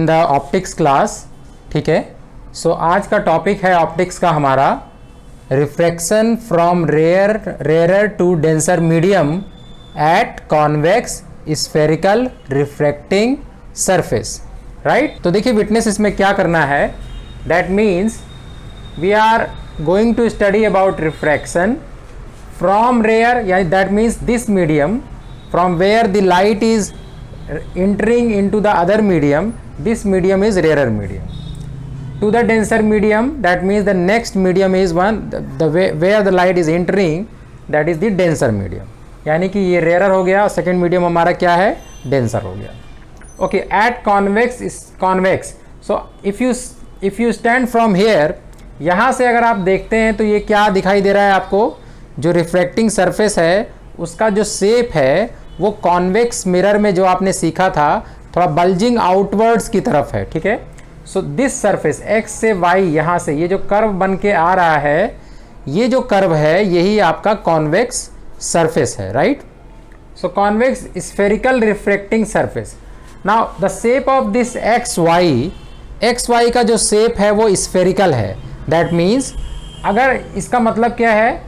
In the optics class. ठीक है, सो आज का टॉपिक है ऑप्टिक्स का हमारा refraction from rarer to denser medium at convex spherical refracting surface. Right, तो देखिए विटनेस इसमें क्या करना है, that means we are going to study about refraction from rare, यानी that means this medium from where the light is entering into the other medium, this medium is rarer medium, to the denser medium, that means the next medium is one the way where the light is entering, that is the denser medium, यानी कि ये rarer हो गया और second medium हमारा क्या है, denser हो गया। okay, at convex is convex, so if you stand from here, यहाँ से अगर आप देखते हैं तो ये क्या दिखाई दे रहा है आपको, जो रिफ्रैक्टिंग सरफेस है उसका जो शेप है वो कॉन्वेक्स मिरर में जो आपने सीखा था थोड़ा बल्जिंग आउटवर्ड्स की तरफ है। ठीक है, सो दिस सरफेस एक्स से वाई, यहाँ से ये जो कर्व बन के आ रहा है, ये जो कर्व है यही आपका कॉन्वेक्स सरफेस है। Right, so convex spherical refracting surface. Now the shape of this X Y का जो शेप है वो स्फेरिकल है। दैट मीन्स अगर इसका मतलब क्या है,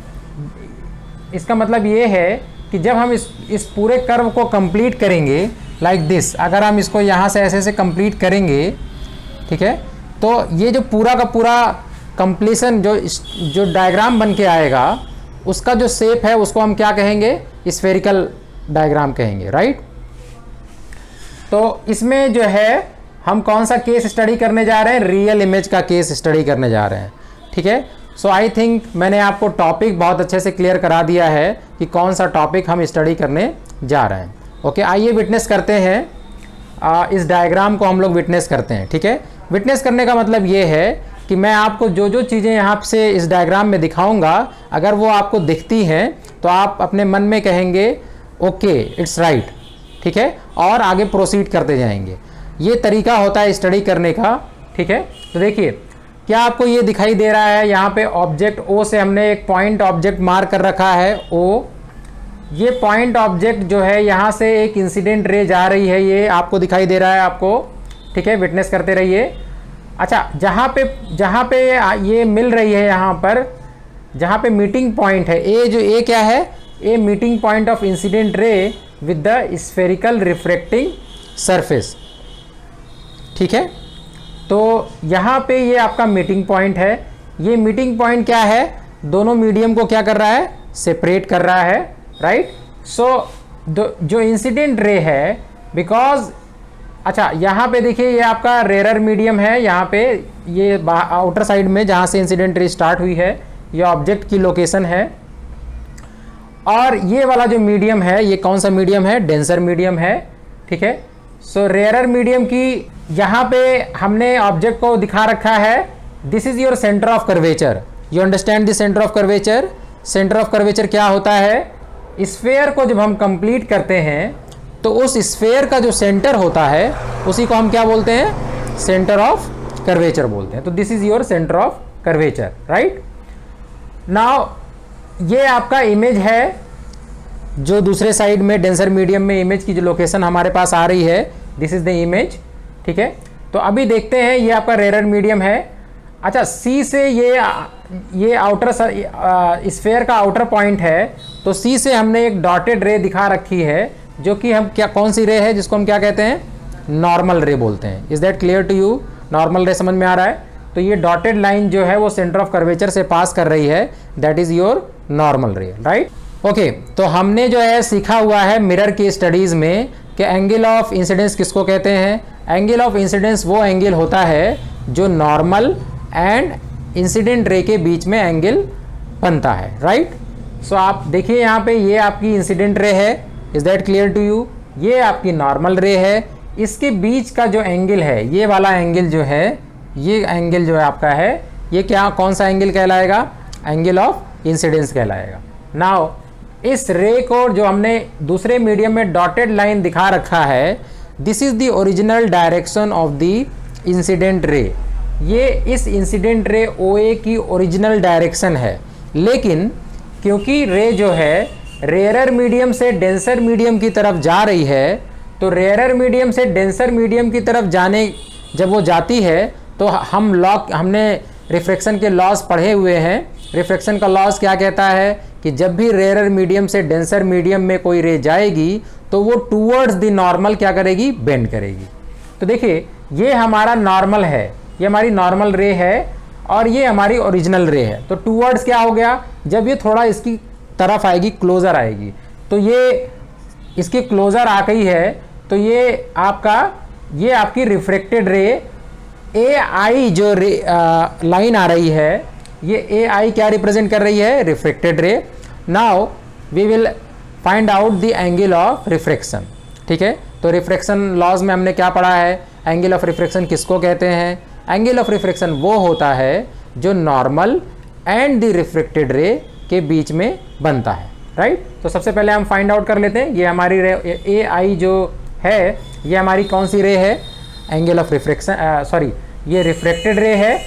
इसका मतलब ये है कि जब हम इस पूरे कर्व को कंप्लीट करेंगे लाइक दिस, अगर हम इसको यहाँ से ऐसे कंप्लीट करेंगे, ठीक है, तो ये जो पूरा का पूरा कंप्लीशन जो डायग्राम बन के आएगा उसका जो शेप है उसको हम क्या कहेंगे, स्फेरिकल डायग्राम कहेंगे। राइट, तो इसमें जो है हम कौन सा केस स्टडी करने जा रहे हैं, रियल इमेज का केस स्टडी करने जा रहे हैं। ठीक है, सो आई थिंक मैंने आपको टॉपिक बहुत अच्छे से क्लियर करा दिया है कि कौन सा टॉपिक हम स्टडी करने जा रहे हैं। ओके, आइए विटनेस करते हैं, इस डायग्राम को हम लोग विटनेस करते हैं। ठीक है, विटनेस करने का मतलब ये है कि मैं आपको जो जो चीज़ें यहाँ से इस डायग्राम में दिखाऊंगा, अगर वो आपको दिखती हैं तो आप अपने मन में कहेंगे ओके इट्स राइट। ठीक है, और आगे प्रोसीड करते जाएंगे। ये तरीका होता है स्टडी करने का। ठीक है, तो देखिए क्या आपको ये दिखाई दे रहा है, यहाँ पे ऑब्जेक्ट ओ से हमने एक पॉइंट ऑब्जेक्ट मार्क कर रखा है ओ। ये पॉइंट ऑब्जेक्ट जो है यहाँ से एक इंसिडेंट रे जा रही है, ये आपको दिखाई दे रहा है आपको। ठीक है, विटनेस करते रहिए। अच्छा, जहाँ पे ये मिल रही है, यहाँ पर जहाँ पे मीटिंग पॉइंट है ए, जो ए क्या है, a meeting point of incident ray with the spherical refracting surface. ठीक है, तो यहाँ पे ये आपका मीटिंग पॉइंट है। ये मीटिंग पॉइंट क्या है, दोनों मीडियम को क्या कर रहा है, सेपरेट कर रहा है। राइट, सो जो इंसिडेंट रे है, बिकॉज अच्छा यहाँ पे देखिए ये आपका रेरर मीडियम है, यहाँ पे ये आउटर साइड में जहाँ से इंसिडेंट रे स्टार्ट हुई है, ये ऑब्जेक्ट की लोकेशन है। और ये वाला जो मीडियम है ये कौन सा मीडियम है, डेंसर मीडियम है। ठीक है, सो रेयरर मीडियम की यहाँ पे हमने ऑब्जेक्ट को दिखा रखा है, this is your centre of curvature. You understand the centre of curvature. Centre of curvature क्या होता है, स्फेयर को जब हम कंप्लीट करते हैं तो उस स्फेयर का जो सेंटर होता है उसी को हम क्या बोलते हैं, सेंटर ऑफ कर्वेचर बोलते हैं। तो this is your centre of curvature. Right, now ये आपका इमेज है जो दूसरे साइड में डेंसर मीडियम में इमेज की जो लोकेशन हमारे पास आ रही है, दिस इज द इमेज। ठीक है, तो अभी देखते हैं ये आपका रेरर मीडियम है। अच्छा, सी से ये आउटर स्फेयर का आउटर पॉइंट है, तो सी से हमने एक डॉटेड रे दिखा रखी है, जो कि हम क्या, कौन सी रे है, जिसको हम क्या कहते हैं, नॉर्मल रे बोलते हैं। Is that clear to you? Normal ray समझ में आ रहा है? तो ये डॉटेड लाइन जो है वो सेंटर ऑफ कर्वेचर से पास कर रही है, दैट इज योर नॉर्मल रे। राइट, ओके, तो हमने जो है सीखा हुआ है मिरर की स्टडीज़ में कि एंगल ऑफ इंसिडेंस किसको कहते हैं। एंगल ऑफ इंसिडेंस वो एंगल होता है जो नॉर्मल एंड इंसिडेंट रे के बीच में एंगल बनता है। राइट, सो आप देखिए यहाँ पे ये आपकी इंसिडेंट रे है, is that clear to you? ये आपकी नॉर्मल रे है, इसके बीच का जो एंगल है, ये वाला एंगल जो है, ये एंगल जो है आपका है, ये क्या, कौन सा एंगल कहलाएगा, एंगल ऑफ इंसिडेंस कहलाएगा। नाउ इस रे को जो हमने दूसरे मीडियम में डॉटेड लाइन दिखा रखा है, this is the original direction of the incident ray. ये इस इंसिडेंट रे OA की ओरिजिनल डायरेक्शन है, लेकिन क्योंकि रे जो है रेयरर मीडियम से डेंसर मीडियम की तरफ जा रही है, तो रेयरर मीडियम से डेंसर मीडियम की तरफ जाने जब वो जाती है तो हमने रिफ्रैक्शन के लॉस पढ़े हुए हैं। रिफ्रैक्शन का लॉस क्या कहता है कि जब भी रेयरर मीडियम से डेंसर मीडियम में कोई रे जाएगी तो वो टूवर्ड्स द नॉर्मल क्या करेगी, बेंड करेगी। तो देखिए ये हमारा नॉर्मल है, ये हमारी नॉर्मल रे है और ये हमारी ओरिजिनल रे है। तो टूवर्ड्स क्या हो गया, जब ये थोड़ा इसकी तरफ आएगी, क्लोजर आएगी, तो ये इसके क्लोजर आ गई है, तो ये आपकी रिफ्रेक्टेड रे ए आई जो लाइन आ रही है, ये ए आई क्या रिप्रेजेंट कर रही है, refracted ray. Now we will find out the angle of refraction. ठीक है, तो रिफ्रैक्शन लॉज में हमने क्या पढ़ा है, एंगल ऑफ रिफ्रैक्शन किसको कहते हैं? एंगल ऑफ रिफ्रैक्शन वो होता है जो नॉर्मल एंड द रिफ्रेक्टेड रे के बीच में बनता है, राइट। तो सबसे पहले हम फाइंड आउट कर लेते हैं, ये हमारी रे ए आई जो है, ये हमारी कौन सी रे है, एंगल ऑफ रिफ्रैक्शन, ये रिफ्रैक्टेड रे है,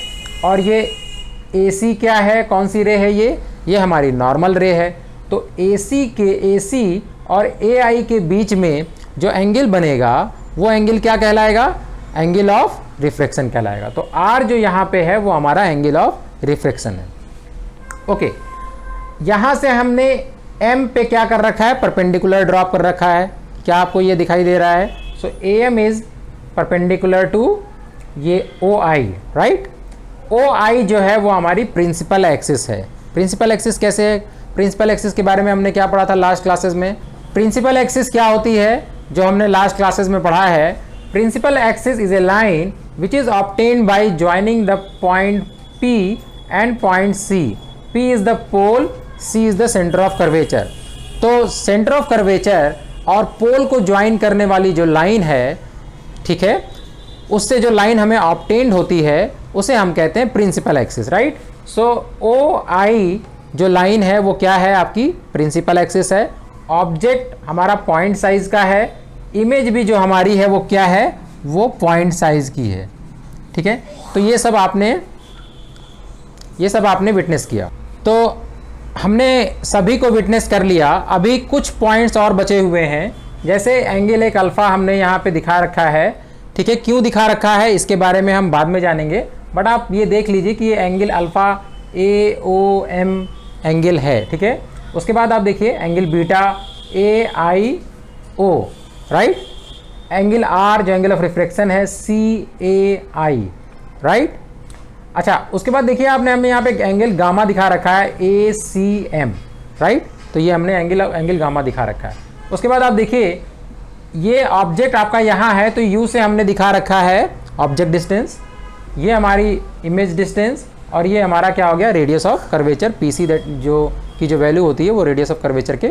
और ये ए सी क्या है, कौन सी रे है, ये हमारी नॉर्मल रे है। तो ए सी और ए आई के बीच में जो एंगल बनेगा वो एंगल क्या कहलाएगा, एंगल ऑफ रिफ्रैक्शन कहलाएगा। तो आर जो यहाँ पे है वो हमारा एंगल ऑफ रिफ्रैक्शन है। ओके, यहाँ से हमने एम पे क्या कर रखा है, परपेंडिकुलर ड्रॉप कर रखा है। क्या आपको ये दिखाई दे रहा है? So A M is perpendicular to ये ओ आई, राइट। ओ आई जो है वो हमारी प्रिंसिपल एक्सिस है। प्रिंसिपल एक्सिस कैसे है? प्रिंसिपल एक्सिस के बारे में हमने क्या पढ़ा था लास्ट क्लासेस में? प्रिंसिपल एक्सिस क्या होती है जो हमने लास्ट क्लासेस में पढ़ा है? Principal axis is a line which is obtained by joining the point P and point C। P is the pole, C is the centre of curvature. तो सेंटर ऑफ कर्वेचर और pole को join करने वाली जो line है, ठीक है, उससे जो लाइन हमें ऑब्टेन्ड होती है उसे हम कहते हैं प्रिंसिपल एक्सिस, राइट। सो ओ आई जो लाइन है वो क्या है, आपकी प्रिंसिपल एक्सिस है। ऑब्जेक्ट हमारा पॉइंट साइज का है, इमेज भी जो हमारी है वो क्या है, वो पॉइंट साइज की है, ठीक है। तो ये सब आपने विटनेस किया। तो हमने सभी को विटनेस कर लिया। अभी कुछ पॉइंट्स और बचे हुए हैं, जैसे एंगल एक अल्फ़ा हमने यहाँ पे दिखा रखा है, ठीक है। क्यों दिखा रखा है इसके बारे में हम बाद में जानेंगे, बट आप ये देख लीजिए कि ये angle alpha A O M angle है, ठीक है। उसके बाद आप देखिए angle beta A I O, right. Angle R जो एंगल ऑफ रिफ्रैक्शन है सी ए आई, राइट। अच्छा, उसके बाद देखिए हमने यहाँ पे एंगल गामा दिखा रखा है ए सी एम, राइट। तो ये हमने एंगल गामा दिखा रखा है। उसके बाद आप देखिए ये ऑब्जेक्ट आपका यहाँ है, तो यू से हमने दिखा रखा है ऑब्जेक्ट डिस्टेंस, ये हमारी इमेज डिस्टेंस, और ये हमारा क्या हो गया, radius of curvature P C, that जो वैल्यू होती है वो रेडियस ऑफ कर्वेचर के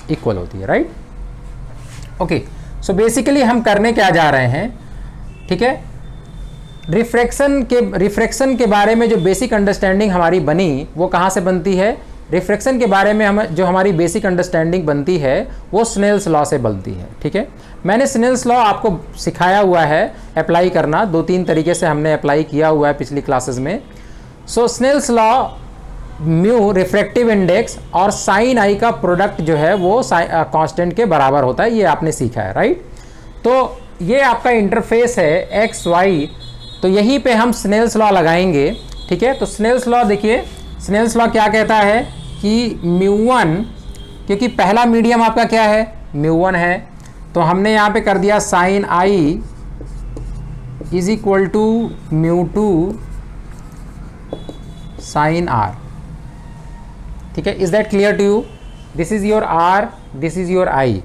इक्वल होती है, राइट। ओके, सो बेसिकली हम करने क्या जा रहे हैं, ठीक है। रिफ्रैक्शन के बारे में जो बेसिक अंडरस्टैंडिंग हमारी बनी वो कहाँ से बनती है? रिफ्रैक्शन के बारे में जो हमारी बेसिक अंडरस्टैंडिंग बनती है वो स्नेल्स लॉ से बनती है, ठीक है। मैंने स्नेल्स लॉ आपको सिखाया हुआ है अप्लाई करना, 2-3 तरीके से हमने अप्लाई किया हुआ है पिछली क्लासेस में। So Snell's law, mu refractive index और साइन आई का प्रोडक्ट जो है वो कांस्टेंट के बराबर होता है, ये आपने सीखा है, राइट। तो ये आपका इंटरफेस है एक्स वाई, तो यहीं पे हम स्नेल्स लॉ लगाएंगे, ठीक है। तो स्नेल्स लॉ देखिए, स्नेल्स लॉ क्या कहता है कि μ1, क्योंकि पहला मीडियम आपका क्या है, μ1 है, तो हमने यहाँ पे कर दिया sine I is equal to μ2 sine R, ठीक है। Is that clear to you? This is your R, this is your I.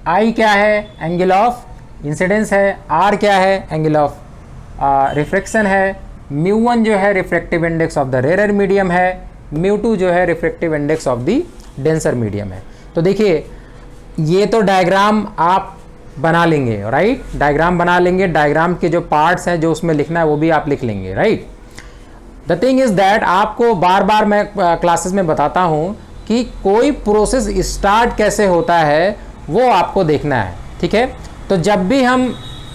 I क्या है, एंगल ऑफ इंसिडेंस है, आर क्या है, एंगल ऑफ रिफ्रैक्शन है, μ1 जो है refractive index of the rarer medium है, μ2 जो है refractive index of the denser medium है। तो देखिए ये तो डायग्राम आप बना लेंगे, राइट। डायग्राम बना लेंगे, डायग्राम के जो पार्ट्स हैं जो उसमें लिखना है वो भी आप लिख लेंगे, right. The thing is that आपको बार बार मैं क्लासेस में बताता हूँ कि कोई प्रोसेस स्टार्ट कैसे होता है वो आपको देखना है, ठीक है। तो जब भी हम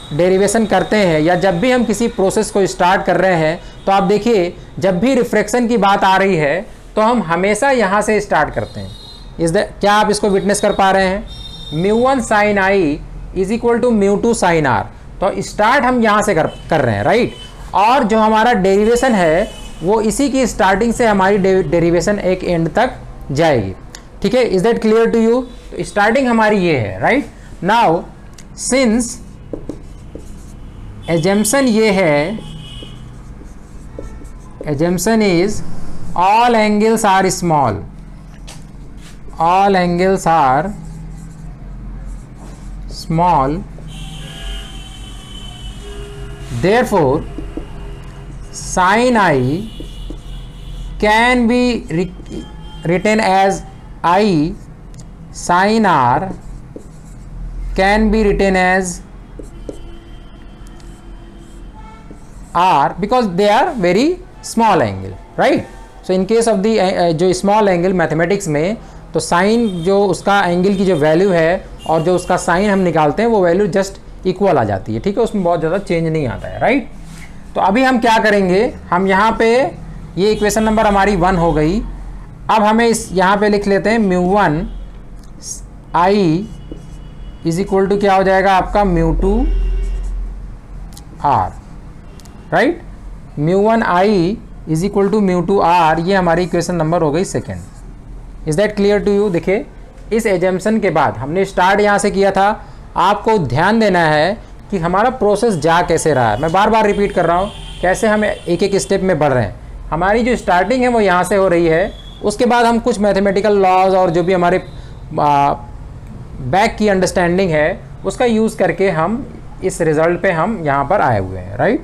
डेरिवेशन करते हैं या जब भी हम किसी प्रोसेस को स्टार्ट कर रहे हैं, तो आप देखिए जब भी रिफ्रैक्शन की बात आ रही है तो हम हमेशा यहाँ से स्टार्ट करते हैं। क्या आप इसको विटनेस कर पा रहे हैं? μ1 sine I is equal to μ2 sine R. तो स्टार्ट हम यहाँ से कर रहे हैं, राइट। और जो हमारा डेरिवेशन है वो इसी की स्टार्टिंग से हमारी डेरिवेशन एक एंड तक जाएगी, ठीक है। Is that clear to you? तो स्टार्टिंग हमारी ये है, राइट। नाउ सिंस एजम्पशन ये है, assumption is all angles are small, all angles are small, therefore sin I can be written as I sin R can be written as R because they are very small angle, right? So in case of the जो small angle mathematics में, तो sign जो उसका angle की जो value है और जो उसका साइन हम निकालते हैं वो वैल्यू जस्ट इक्वल आ जाती है, ठीक है। उसमें बहुत ज़्यादा चेंज नहीं आता है, राइट। तो अभी हम क्या करेंगे, हम यहाँ पे ये इक्वेशन नंबर हमारी 1 हो गई। अब हमें इस यहाँ पे लिख लेते हैं μ1 I इज इक्वल टू क्या हो जाएगा आपका μ2 R, right. μ1 I is equal to μ2 R, ये हमारी इक्वेशन नंबर हो गई second. Is that clear to you? देखिए इस एजम्पशन के बाद हमने स्टार्ट यहाँ से किया था, आपको ध्यान देना है कि हमारा प्रोसेस जा कैसे रहा है। मैं बार बार रिपीट कर रहा हूँ कैसे हम एक एक स्टेप में बढ़ रहे हैं। हमारी जो स्टार्टिंग है वो यहाँ से हो रही है, उसके बाद हम कुछ मैथमेटिकल लॉज और जो भी हमारे बैक की अंडरस्टैंडिंग है उसका यूज़ करके हम इस रिजल्ट पे हम यहाँ पर आए हुए हैं, right.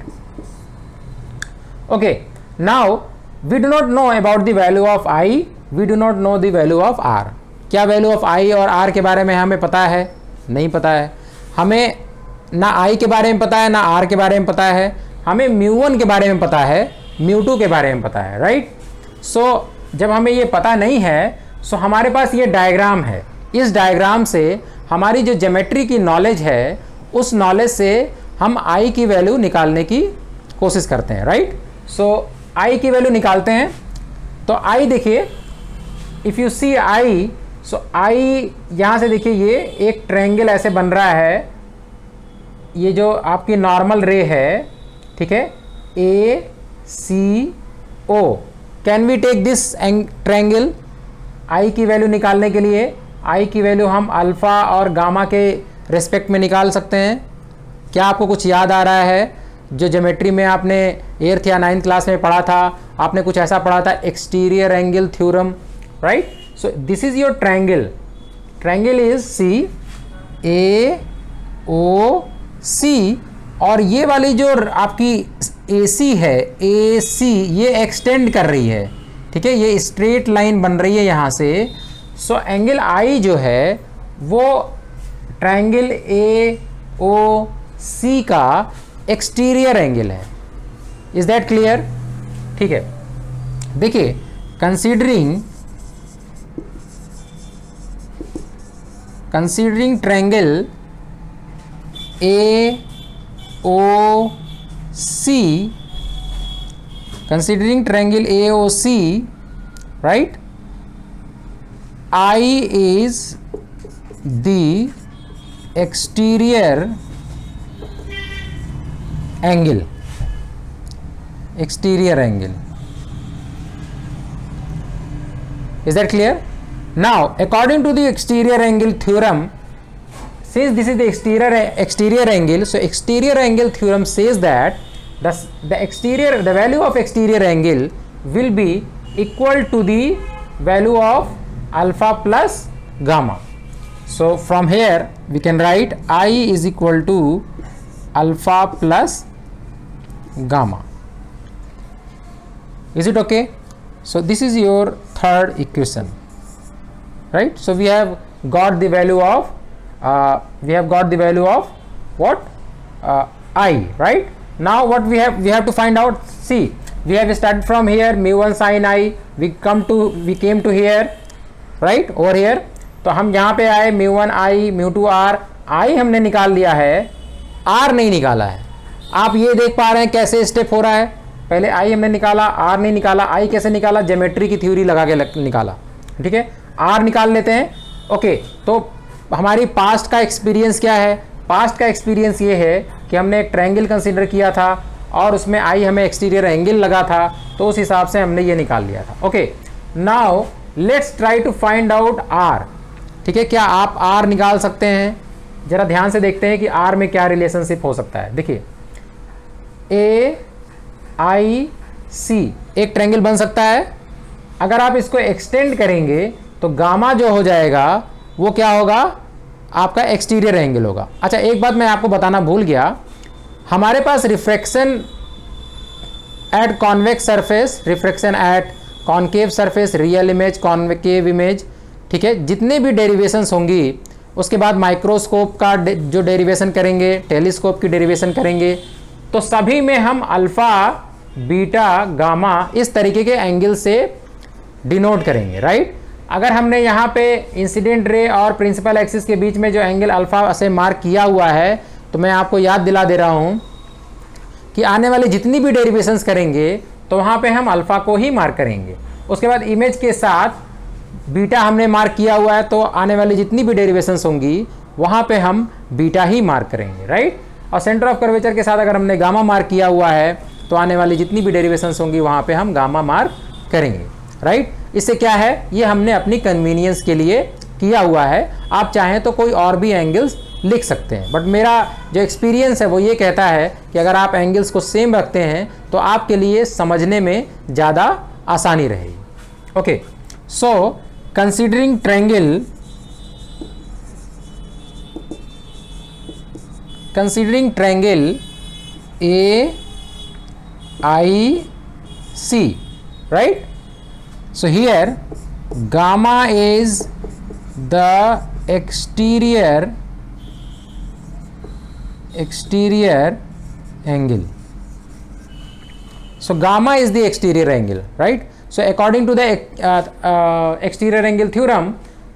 Okay, now we do not know about the value of I, we do not know the value of R। क्या वैल्यू ऑफ I और R के बारे में हमें पता है? नहीं पता है। हमें ना I के बारे में पता है, ना R के बारे में पता है। हमें μ1 के बारे में पता है, μ2 के बारे में पता है, राइट। सो जब हमें ये पता नहीं है, सो हमारे पास ये डायग्राम है। इस डायग्राम से हमारी जो ज्योमेट्री की नॉलेज है, उस नॉलेज से हम I की वैल्यू निकालने की कोशिश करते हैं, राइट। सो I की वैल्यू निकालते हैं। तो I देखिए, if you see I, so I यहाँ से देखिए ये एक ट्रायंगल ऐसे बन रहा है। ये जो आपकी नॉर्मल रे है, ठीक है, ACO। Can we take this triangle? I की वैल्यू निकालने के लिए I की वैल्यू हम अल्फ़ा और गामा के रेस्पेक्ट में निकाल सकते हैं। क्या आपको कुछ याद आ रहा है? जो ज्योमेट्री में आपने 8th या 9th क्लास में पढ़ा था, आपने कुछ ऐसा पढ़ा था, exterior angle theorem, right. So this is your triangle, triangle is CAOC, और ये वाली जो आपकी AC है, AC, ये एक्सटेंड कर रही है, ठीक है, ये स्ट्रेट लाइन बन रही है यहाँ से। सो एंगल I जो है वो ट्रायंगल AOC का एक्सटीरियर एंगल है। Is that clear? ठीक है, देखिए considering triangle AOC, considering triangle AOC, right, I is the exterior angle, is that clear? Now according to the exterior angle theorem, since this is the exterior angle, so exterior angle theorem says that the value of exterior angle will be equal to the value of alpha plus gamma. So from here we can write I is equal to alpha plus gamma. Is it okay? So this is your third equation, right? So we have got the value of what? I, right? Now what we have to find out. See, we have started from here, mu1 sin I, we came to here, right, over here. तो हम यहाँ पे आए mu1 I, mu2 R, I हमने निकाल लिया है, R नहीं निकाला है। आप ये देख पा रहे हैं कैसे स्टेप हो रहा है। पहले I हमने निकाला, R नहीं निकाला। I कैसे निकाला? ज्योमेट्री की थ्योरी लगा के निकाला, ठीक है। R निकाल लेते हैं। ओके, तो हमारी पास्ट का एक्सपीरियंस क्या है? पास्ट का एक्सपीरियंस ये है कि हमने एक ट्रायंगल कंसीडर किया था और उसमें आई हमें एक्सटीरियर एंगल लगा था, तो उस हिसाब से हमने ये निकाल लिया था। Okay, now let's try to find out R. ठीक है, क्या आप आर निकाल सकते हैं? जरा ध्यान से देखते हैं कि आर में क्या रिलेशनशिप हो सकता है। देखिए ए आई सी एक ट्रायंगल बन सकता है। अगर आप इसको एक्सटेंड करेंगे तो गामा जो हो जाएगा वो क्या होगा, आपका एक्सटीरियर एंगल होगा। अच्छा, एक बात मैं आपको बताना भूल गया, हमारे पास refraction at convex surface, refraction at concave surface, real image, concave image, ठीक है, जितने भी डेरिवेशंस होंगी, उसके बाद माइक्रोस्कोप का जो डेरिवेशन करेंगे, टेलीस्कोप की डेरिवेशन करेंगे, तो सभी में हम अल्फा, बीटा, गामा इस तरीके के एंगल से डिनोट करेंगे, राइट। अगर हमने यहाँ पे इंसिडेंट रे और प्रिंसिपल एक्सिस के बीच में जो एंगल अल्फा से मार्क किया हुआ है, तो मैं आपको याद दिला दे रहा हूँ कि आने वाली जितनी भी डेरिवेशंस करेंगे तो वहाँ पे हम अल्फा को ही मार्क करेंगे। उसके बाद इमेज के साथ बीटा हमने मार्क किया हुआ है, तो आने वाली जितनी भी डेरिवेशंस होंगी वहाँ पे हम बीटा ही मार्क करेंगे, राइट। और सेंटर ऑफ कर्वेचर के साथ अगर हमने गामा मार्क किया हुआ है तो आने वाली जितनी भी डेरिवेशंस होंगी वहाँ पे हम गामा मार्क करेंगे, राइट। इससे क्या है, ये हमने अपनी कन्वीनियंस के लिए किया हुआ है। आप चाहें तो कोई और भी एंगल्स लिख सकते हैं, बट मेरा जो एक्सपीरियंस है वो ये कहता है कि अगर आप एंगल्स को सेम रखते हैं तो आपके लिए समझने में ज़्यादा आसानी रहेगी। Okay, so considering triangle A I C, right? So here gamma is the exterior angle. So gamma is the exterior angle, right? So according to the exterior angle theorem,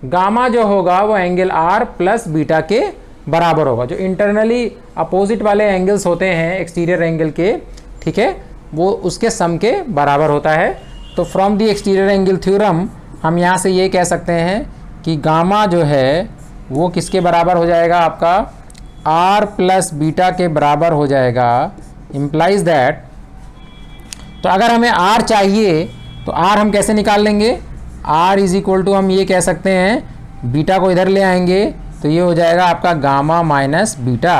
gamma जो होगा वो एंगल R प्लस बीटा के बराबर होगा। जो internally opposite वाले angles होते हैं एक्सटीरियर एंगल के, ठीक है, वो उसके सम के बराबर होता है। तो from the exterior angle theorem हम यहाँ से ये कह सकते हैं कि गामा जो है वो किसके बराबर हो जाएगा, आपका आर प्लस बीटा के बराबर हो जाएगा। इम्प्लाइज दैट, तो अगर हमें आर चाहिए तो आर हम कैसे निकाल लेंगे, आर इज इक्वल टू हम ये कह सकते हैं, बीटा को इधर ले आएंगे तो ये हो जाएगा आपका गामा माइनस बीटा।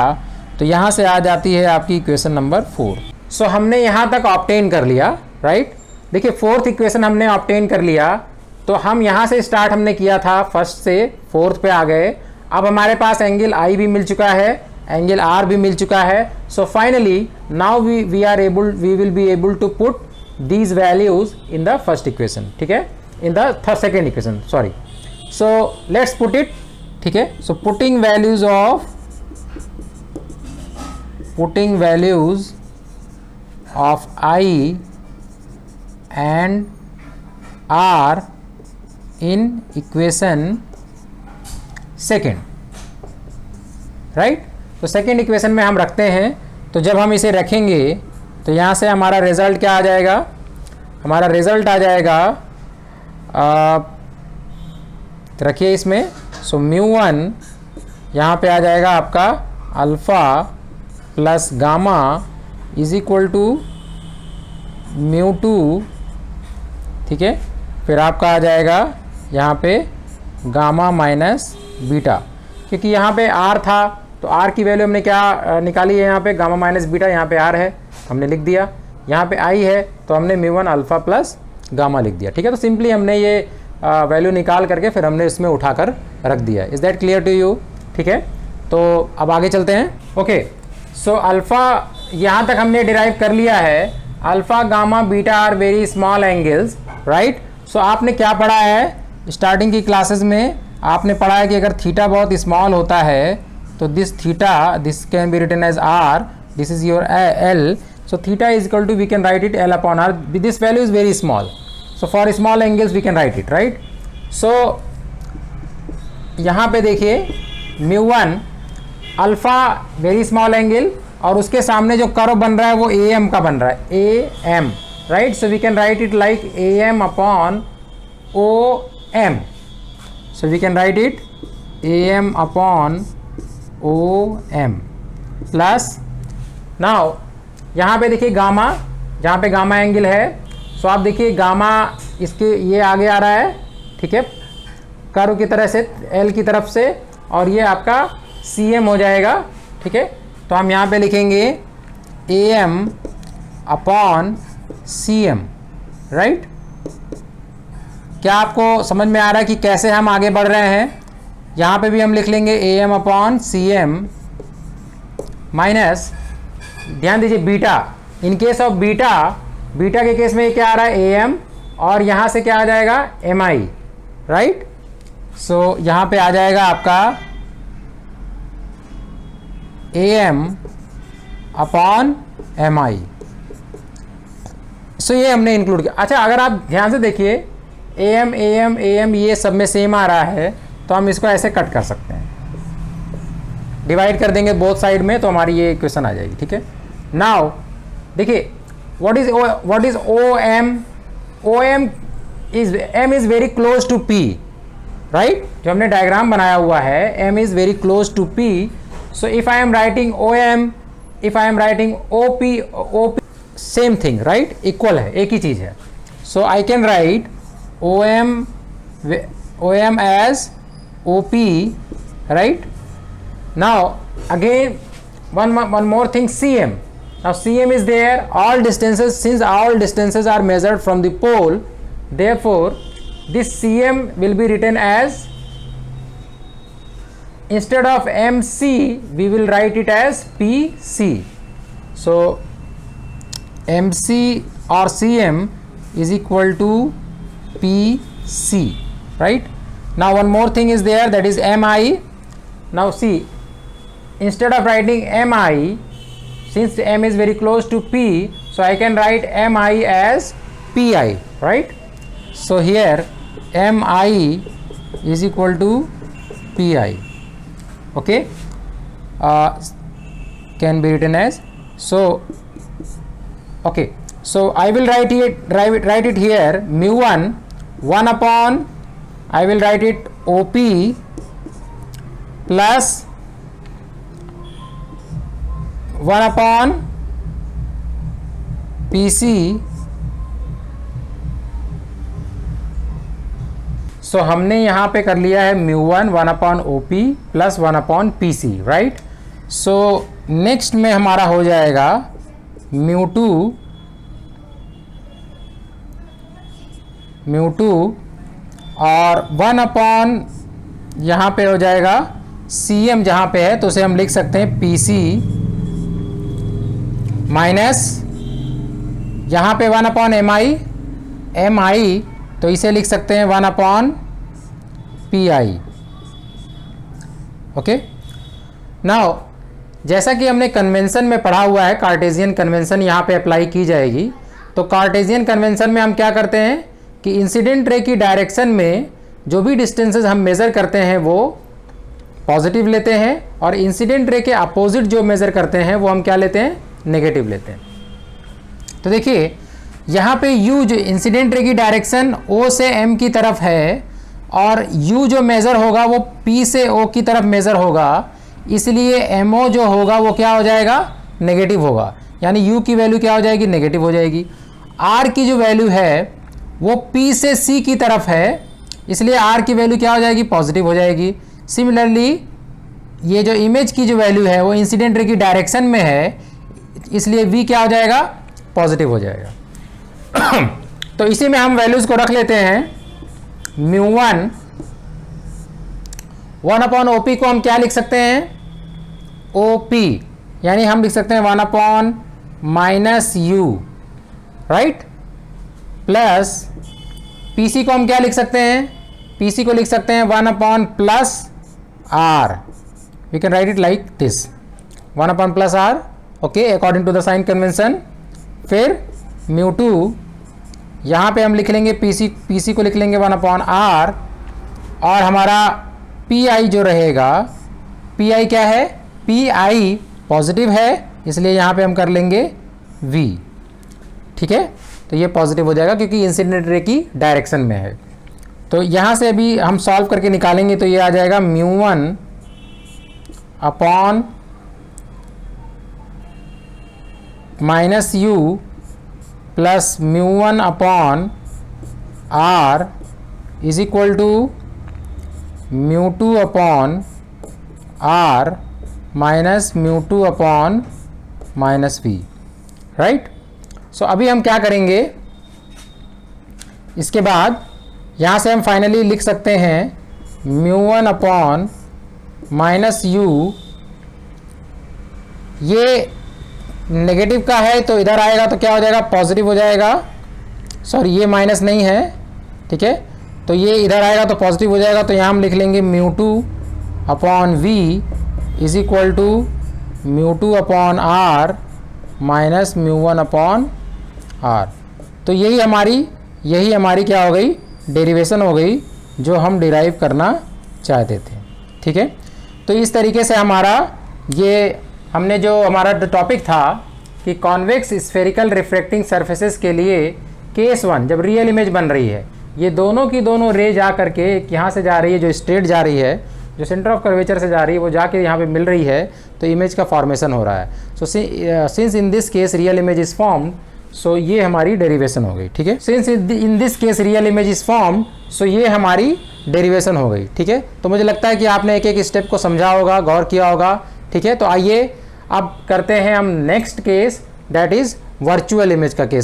तो यहाँ से आ जाती है आपकी इक्वेशन नंबर 4। सो हमने यहाँ तक ऑब्टेन कर लिया, राइट। देखिए फोर्थ इक्वेशन हमने ऑब्टेन कर लिया, तो हम यहाँ से स्टार्ट हमने किया था, फर्स्ट से फोर्थ पे आ गए। अब हमारे पास एंगल आई भी मिल चुका है, एंगल आर भी मिल चुका है। So finally now we will be able to put these values in the first equation, ठीक है, in the second equation, sorry. So let's put it, ठीक है। So putting values of I and R in equation second, right. तो second equation में हम रखते हैं, तो जब हम इसे रखेंगे तो यहाँ से हमारा रिजल्ट क्या आ जाएगा, हमारा रिजल्ट आ जाएगा, रखिए इसमें, सो μ1 यहाँ पे आ जाएगा आपका alpha plus gamma is equal to μ2, ठीक है। फिर आपका आ जाएगा यहाँ पे गामा माइनस बीटा, क्योंकि यहाँ पे आर था तो आर की वैल्यू हमने क्या निकाली है, यहाँ पे गामा माइनस बीटा, यहाँ पे आर है हमने लिख दिया, यहाँ पे आई है तो हमने μ1 अल्फ़ा प्लस गामा लिख दिया, ठीक है। तो सिंपली हमने ये वैल्यू निकाल करके फिर हमने इसमें उठाकर रख दिया। Is that clear to you, ठीक है। तो अब आगे चलते हैं। ओके, सो अल्फ़ा यहाँ तक हमने डिराइव कर लिया है, alpha gamma beta are very small angles, right. So आपने क्या पढ़ा है स्टार्टिंग की क्लासेस में, आपने पढ़ा है कि अगर थीटा बहुत स्मॉल होता है तो this theta, this can be written as R, this is your L, so theta is equal to we can write it L upon R, this value is very small, so for small angles we can write it, right. So यहाँ पे देखिए μ1 alpha very small angle, और उसके सामने जो curve बन रहा है वो ए एम का बन रहा है, A M, right. So we can write it like A M upon O M, so we can write it A M upon O M plus now यहाँ पे देखिए गामा, जहाँ पे गामा एंगल है, सो आप देखिए गामा इसके ये आगे आ रहा है, ठीक है, कर्व की तरह से एल की तरफ से, और ये आपका सी एम हो जाएगा, ठीक है। तो हम यहाँ पे लिखेंगे A M upon C M, right. क्या आपको समझ में आ रहा है कि कैसे हम आगे बढ़ रहे हैं? यहाँ पे भी हम लिख लेंगे A M upon C M minus, ध्यान दीजिए beta, in case of beta, beta के केस में क्या आ रहा है ए एम, और यहाँ से क्या आ जाएगा एम आई, राइट। सो यहाँ पे आ जाएगा आपका ए एम अपॉन एम आई। सो ये हमने इंक्लूड किया। अच्छा, अगर आप ध्यान से देखिए ए एम ये सब में सेम आ रहा है, तो हम इसको ऐसे कट कर सकते हैं, डिवाइड कर देंगे बोथ साइड में, तो हमारी ये इक्वेशन आ जाएगी, ठीक है। नाउ देखिए what is O M, O M is very close to P, right. जो हमने डायग्राम बनाया हुआ है, m is very close to p, so if I am writing O M, if I am writing O P, same thing, right, equal है, एक ही चीज है। So I can write O M as O P, right. Now again one more thing, cm. Now cm is there, all distances, since all distances are measured from the pole, therefore this cm will be written as, instead of mc we will write it as pc. So mc or cm is equal to pc, right. Now one more thing is there, that is mi. Now see, instead of writing mi, since m is very close to p, so I can write mi as pi, right. So here mi is equal to pi, okay, can be written as, so okay, so I will write it here, mu1 1 upon, I will write it op plus 1 upon pc. सो हमने यहाँ पे कर लिया है mu1 1 upon op plus 1 upon pc, right. So next में हमारा हो जाएगा mu2 और 1 upon, यहाँ पे हो जाएगा cm, जहाँ पे है तो उसे हम लिख सकते हैं pc माइनस, यहाँ पे 1 अपॉन mi, तो इसे लिख सकते हैं 1 अपॉन pi, ओके। नाउ जैसा कि हमने कन्वेंशन में पढ़ा हुआ है, कार्टेशियन कन्वेंशन यहाँ पे अप्लाई की जाएगी। तो कार्टेशियन कन्वेंशन में हम क्या करते हैं कि इंसिडेंट रे की डायरेक्शन में जो भी डिस्टेंसेस हम मेज़र करते हैं वो पॉजिटिव लेते हैं, और इंसिडेंट रे के अपोजिट जो मेज़र करते हैं वो हम क्या लेते हैं, नेगेटिव लेते हैं। तो देखिए यहाँ पे u जो इंसिडेंट रे की डायरेक्शन o से m की तरफ है, और u जो मेज़र होगा वो p से o की तरफ मेज़र होगा, इसलिए mo जो होगा वो क्या हो जाएगा, नेगेटिव होगा, यानी u की वैल्यू क्या हो जाएगी, नेगेटिव हो जाएगी। r की जो वैल्यू है वो p से c की तरफ है, इसलिए r की वैल्यू क्या हो जाएगी, पॉजिटिव हो जाएगी। सिमिलरली ये जो इमेज की जो वैल्यू है वो इंसिडेंट रे की डायरेक्शन में है, इसलिए v क्या हो जाएगा, पॉजिटिव हो जाएगा। तो इसी में हम वैल्यूज को रख लेते हैं। mu1 1 अपॉन ओपी को हम क्या लिख सकते हैं, ओपी, यानी हम लिख सकते हैं 1 upon minus you, right, plus PC को हम क्या लिख सकते हैं, पीसी को लिख सकते हैं 1 upon plus R, we can write it like this, 1 upon plus R, okay, according to the sign convention. फिर mu2 यहाँ पे हम लिख लेंगे पीसी को लिख लेंगे 1 अपॉन आर, और हमारा पी जो रहेगा, पी क्या है, पी पॉजिटिव है, इसलिए यहाँ पे हम कर लेंगे v, ठीक है। तो ये पॉजिटिव हो जाएगा क्योंकि इंसिडेंट रे की डायरेक्शन में है। तो यहाँ से अभी हम सॉल्व करके निकालेंगे, तो ये आ जाएगा mu1 upon minus U plus mu one upon R is equal to mu two upon R minus mu two upon minus V, right. So अभी हम क्या करेंगे, इसके बाद यहाँ से हम फाइनली लिख सकते हैं mu one upon minus you, ये नेगेटिव का है तो इधर आएगा तो क्या हो जाएगा, पॉजिटिव हो जाएगा। सॉरी ये माइनस नहीं है, ठीक है, तो ये इधर आएगा तो पॉजिटिव हो जाएगा। तो यहाँ हम लिख लेंगे mu two upon V is equal to mu two upon R minus mu one upon R. तो यही हमारी क्या हो गई, डेरिवेशन हो गई जो हम डिराइव करना चाहते थे, ठीक है। तो इस तरीके से हमारा ये हमने जो हमारा टॉपिक था कि कॉन्वेक्स स्फेरिकल रिफ्रैक्टिंग सरफेसेस के लिए केस वन जब रियल इमेज बन रही है, ये दोनों की दोनों रे जा करके यहाँ से जा रही है, जो स्ट्रेट जा रही है, जो सेंटर ऑफ कर्वेचर से जा रही है, वो जाके यहाँ पे मिल रही है, तो इमेज का फॉर्मेशन हो रहा है। So since in this case real image is formed, so ये हमारी डेरिवेशन हो गई, ठीक है। Since in this case real image is formed, so ये हमारी डेरिवेशन हो गई, ठीक है। तो मुझे लगता है कि आपने एक एक स्टेप को समझा होगा, गौर किया होगा, ठीक है। तो आइए अब करते हैं हम next case, that is virtual image का केस